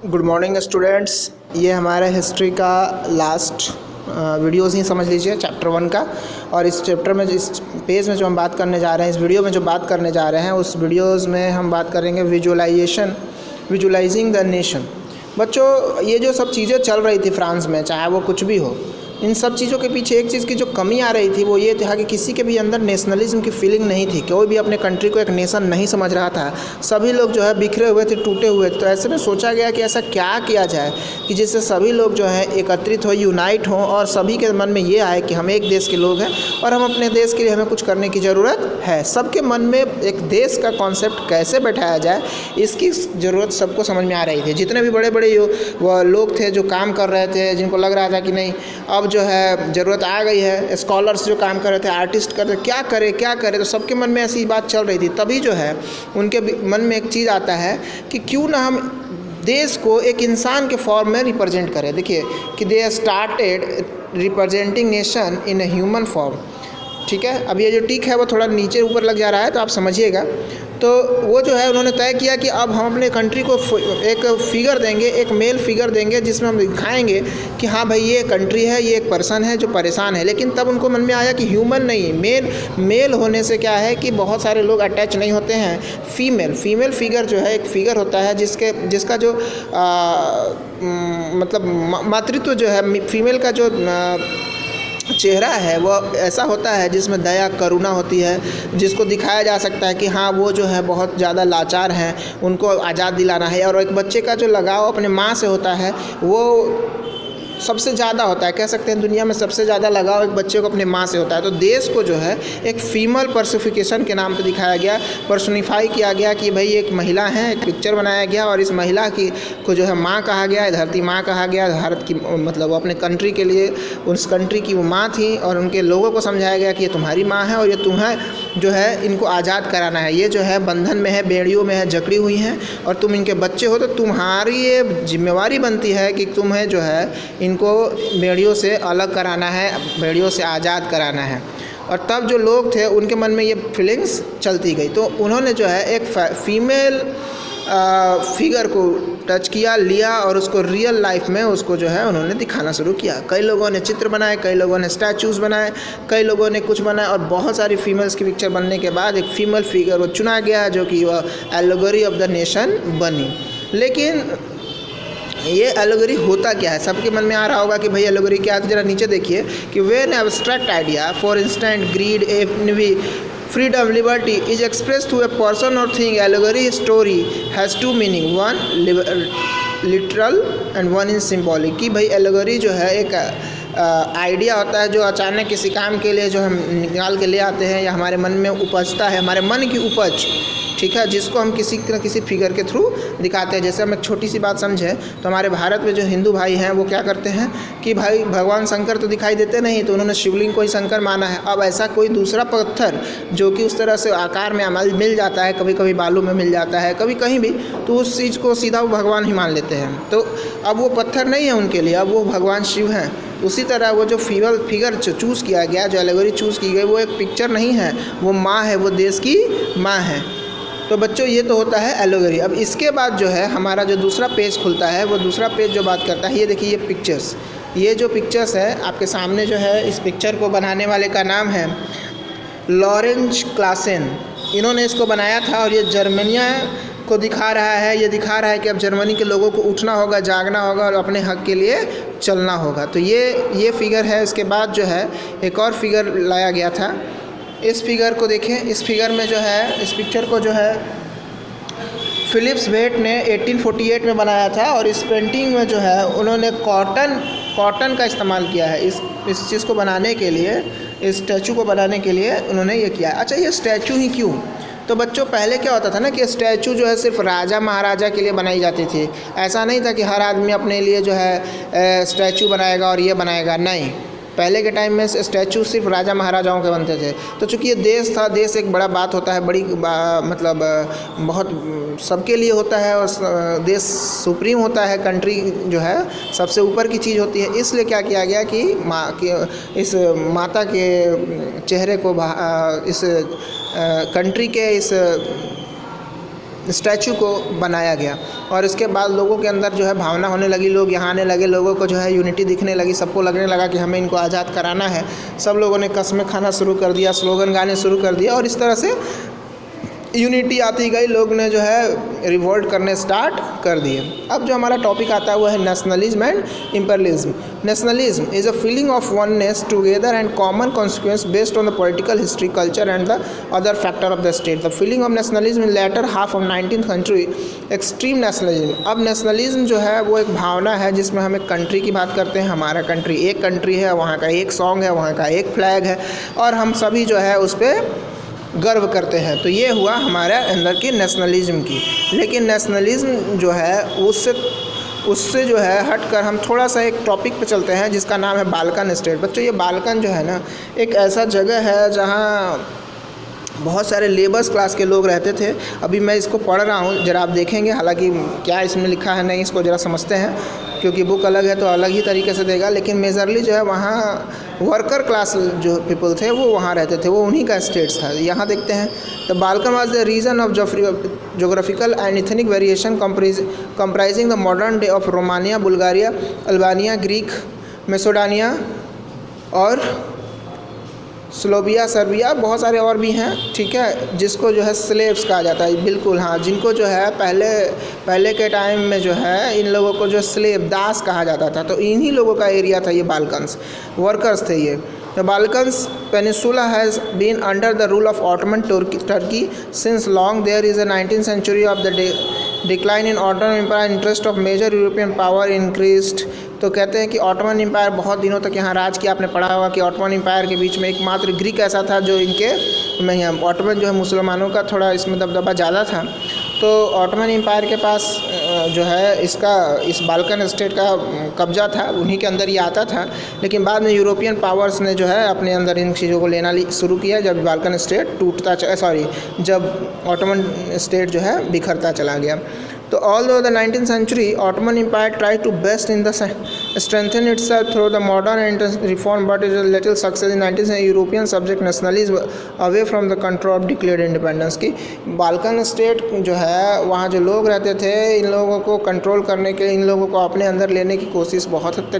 Good morning students. ये हमारा history का लास्ट वीडियोस ही समझ लीजिए, चैप्टर 1 का। और इस चैप्टर में इस पेज में जो हम बात करने जा रहे हैं, इस वीडियो में जो बात करने जा रहे हैं, उस वीडियोस में हम बात करेंगे विजुलाइजिंग द नेशन। बच्चों, ये जो सब चीज़ें चल रही थी फ्रांस में, चाहे वो कुछ भी हो, इन सब चीज़ों के पीछे एक चीज़ की जो कमी आ रही थी वो ये था कि किसी के भी अंदर नेशनलिज्म की फीलिंग नहीं थी। कोई भी अपने कंट्री को एक नेशन नहीं समझ रहा था। सभी लोग जो है बिखरे हुए थे, टूटे हुए थे। तो ऐसे में सोचा गया कि ऐसा क्या किया जाए कि जिससे सभी लोग जो है एकत्रित हो, यूनाइट हों, और सभी के मन में ये आए कि हम एक देश के लोग हैं और हम अपने देश के लिए हमें कुछ करने की ज़रूरत है। सबके मन में एक देश का कॉन्सेप्ट कैसे बैठाया जाए, इसकी ज़रूरत सबको समझ में आ रही थी। जितने भी बड़े बड़े वो लोग थे जो काम कर रहे थे, जिनको लग रहा था कि नहीं अब जो है ज़रूरत आ गई है, स्कॉलर्स जो काम कर रहे थे, आर्टिस्ट कर रहे थे, क्या करें, तो सबके मन में ऐसी बात चल रही थी। तभी जो है उनके मन में एक चीज़ आता है कि क्यों ना हम देश को एक इंसान के फॉर्म में रिप्रेजेंट करें। देखिए कि they started representing nation in a human form. ठीक है, अब ये जो टिक है वो थोड़ा नीचे ऊपर लग जा रहा है, तो आप समझिएगा। तो वो जो है उन्होंने तय किया कि अब हम अपने कंट्री को एक फिगर देंगे, एक मेल फिगर देंगे, जिसमें हम दिखाएंगे कि हाँ भाई ये कंट्री है, ये एक पर्सन है जो परेशान है। लेकिन तब उनको मन में आया कि ह्यूमन नहीं, मेल होने से क्या है कि बहुत सारे लोग अटैच नहीं होते हैं। फीमेल फिगर जो है एक फिगर होता है जिसका जो मतलब मातृत्व जो है, फीमेल का जो चेहरा है वो ऐसा होता है जिसमें दया करुणा होती है, जिसको दिखाया जा सकता है कि हाँ वो जो है बहुत ज़्यादा लाचार हैं, उनको आज़ाद दिलाना है। और एक बच्चे का जो लगाव अपने माँ से होता है वो सबसे ज़्यादा होता है। कह सकते हैं दुनिया में सबसे ज़्यादा लगाव एक बच्चे को अपने माँ से होता है। तो देश को जो है एक फीमेल पर्सिफिकेशन के नाम पे दिखाया गया, पर्सोनिफाई किया गया कि भाई एक महिला है, एक पिक्चर बनाया गया और इस महिला की को जो है माँ कहा गया, धरती माँ कहा गया। भारत की मतलब अपने कंट्री के लिए उस कंट्री की वो माँ थी और उनके लोगों को समझाया गया कि ये तुम्हारी माँ है और ये तुम्हें जो है इनको आज़ाद कराना है। ये जो है बंधन में है, बेड़ियों में है, जकड़ी हुई हैं और तुम इनके बच्चे हो, तो तुम्हारी ये जिम्मेवारी बनती है कि तुम्हें जो है इनको भेड़ियों से अलग कराना है, भेड़ियों से आज़ाद कराना है। और तब जो लोग थे उनके मन में ये फीलिंग्स चलती गई, तो उन्होंने जो है एक फीमेल फिगर को टच किया, लिया और उसको रियल लाइफ में उसको जो है उन्होंने दिखाना शुरू किया। कई लोगों ने चित्र बनाए, कई लोगों ने स्टैचूज़ बनाए, कई लोगों ने कुछ बनाए, और बहुत सारी फीमेल्स की पिक्चर बनने के बाद एक फ़ीमेल फिगर वो चुना गया जो कि वह एलेगोरी ऑफ द नेशन बनी। लेकिन ये एलेगोरी होता क्या है, सबके मन में आ रहा होगा कि भाई एलेगोरी क्या है। तो जरा नीचे देखिए कि when abstract idea for instant greed envy freedom liberty is expressed through a person or thing, allegory story has two meaning, one literal and one is symbolic। कि भाई एलेगोरी जो है एक आइडिया होता है जो अचानक किसी काम के लिए जो हम निकाल के ले आते हैं या हमारे मन में उपजता है, हमारे मन की उपज, ठीक है, जिसको हम किसी न किसी फिगर के थ्रू दिखाते हैं। जैसे हम एक छोटी सी बात समझें तो हमारे भारत में जो हिंदू भाई हैं वो क्या करते हैं कि भाई भगवान शंकर तो दिखाई देते नहीं, तो उन्होंने शिवलिंग को ही शंकर माना है। अब ऐसा कोई दूसरा पत्थर जो कि उस तरह से आकार में मिल जाता है, कभी कभी बालू में मिल जाता है, कभी कहीं भी, तो उस चीज़ को सीधा वो भगवान ही मान लेते हैं। तो अब वो पत्थर नहीं है उनके लिए, अब वो भगवान शिव हैं। उसी तरह वो जो फीमेल फिगर चूज़ किया गया, जो एलेगोरी चूज़ की गई, वो एक पिक्चर नहीं है, वो माँ है, वो देश की माँ है। तो बच्चों ये तो होता है एलेगोरी। अब इसके बाद जो है हमारा जो दूसरा पेज खुलता है, वो दूसरा पेज जो बात करता है, ये देखिए ये पिक्चर्स, ये जो पिक्चर्स है आपके सामने जो है, इस पिक्चर को बनाने वाले का नाम है लॉरेंज क्लासेन। इन्होंने इसको बनाया था और ये जर्मनिया को दिखा रहा है। ये दिखा रहा है कि अब जर्मनी के लोगों को उठना होगा, जागना होगा और अपने हक के लिए चलना होगा। तो ये फिगर है। इसके बाद जो है एक और फिगर लाया गया था। इस फिगर को देखें, इस फिगर में जो है, इस पिक्चर को जो है फिलिप्स वेट ने 1848 में बनाया था और इस पेंटिंग में जो है उन्होंने कॉटन का इस्तेमाल किया है इस चीज़ को बनाने के लिए, इस स्टैचू को बनाने के लिए उन्होंने ये किया है। अच्छा, ये स्टैचू ही क्यों? तो बच्चों पहले क्या होता था ना कि स्टैचू जो है सिर्फ राजा महाराजा के लिए बनाई जाती थी। ऐसा नहीं था कि हर आदमी अपने लिए जो है स्टैचू बनाएगा और ये बनाएगा, नहीं। पहले के टाइम में स्टैचू सिर्फ राजा महाराजाओं के बनते थे। तो चूँकि ये देश था, देश एक बड़ा बात होता है, बड़ी मतलब बहुत सबके लिए होता है और देश सुप्रीम होता है, कंट्री जो है सबसे ऊपर की चीज़ होती है। इसलिए क्या किया गया कि इस माता के चेहरे को इस कंट्री के इस स्टैचू को बनाया गया। और इसके बाद लोगों के अंदर जो है भावना होने लगी, लोग यहाँ आने लगे, लोगों को जो है यूनिटी दिखने लगी, सबको लगने लगा कि हमें इनको आज़ाद कराना है। सब लोगों ने कस्में खाना शुरू कर दिया, स्लोगन गाने शुरू कर दिया और इस तरह से यूनिटी आती गई, लोग ने जो है रिवोल्ट करने स्टार्ट कर दिए। अब जो हमारा टॉपिक आता है वो है nationalism and imperialism. Nationalism is a feeling of oneness together and common consequence based on the political history, culture and the other factor of the state. The feeling of nationalism in later half of 19th century extreme nationalism. अब nationalism जो है वो एक भावना है जिसमें हम एक country की बात करते हैं, हमारा कंट्री एक कंट्री है, वहाँ का एक सॉन्ग है, वहाँ का एक फ्लैग है और हम सभी जो है उस पर गर्व करते हैं। तो ये हुआ हमारे अंदर की नेशनलिज्म की। लेकिन नेशनलिज्म जो है उससे जो है हटकर हम थोड़ा सा एक टॉपिक पे चलते हैं जिसका नाम है बाल्कन स्टेट। बच्चों ये बाल्कन जो है ना एक ऐसा जगह है जहाँ बहुत सारे लेबर्स क्लास के लोग रहते थे। अभी मैं इसको पढ़ रहा हूँ, ज़रा आप देखेंगे, हालांकि क्या इसमें लिखा है नहीं इसको ज़रा समझते हैं क्योंकि बुक अलग है तो अलग ही तरीके से देगा। लेकिन मेजरली जो है वहाँ वर्कर क्लास जो पीपल थे वो वहाँ रहते थे, वो उन्हीं का स्टेट्स था। यहाँ देखते हैं the Balkan was the region of geographical and ethnic variation comprising the modern day of Romania, Bulgaria, Albania, Greek, Macedonia और स्लोविया, सर्बिया, बहुत सारे और भी हैं, ठीक है, जिसको जो है स्लेव्स कहा जाता है। बिल्कुल हाँ, जिनको जो है पहले के टाइम में जो है इन लोगों को जो स्लेव दास कहा जाता था, तो इन्हीं लोगों का एरिया था ये बाल्कन्स, वर्कर्स थे ये। The Balkans Peninsula has been under the rule of Ottoman Turkey since long. There is a 19th century of the decline in Ottoman Empire. Interest of major European power increased. तो कहते हैं कि Ottoman empire बहुत दिनों तक यहाँ राज किया। आपने पढ़ा होगा कि ऑटोमन एम्पायर के बीच में एकमात्र ग्रीक ऐसा था जो इनके नहीं है। ऑटोमन जो है मुसलमानों का थोड़ा इसमें दबदबा ज़्यादा था, तो ऑटोमन एम्पायर के पास जो है इस बाल्कन स्टेट का कब्जा था, उन्हीं के अंदर ये आता था। लेकिन बाद में यूरोपियन पावर्स ने जो है अपने अंदर इन चीज़ों को लेना शुरू किया जब बाल्कन स्टेट जब ऑटोमन स्टेट जो है बिखरता चला गया। तो although the 19th century Ottoman Empire tried to best in the strengthen itself through the modern and reform, but it was a little success in 19th century European subject nationalism away from the control of declared independence। की Balkan state जो है वहाँ जो लोग रहते थे इन लोगों को कंट्रोल करने के, इन लोगों को अपने अंदर लेने की कोशिश बहुत हद तक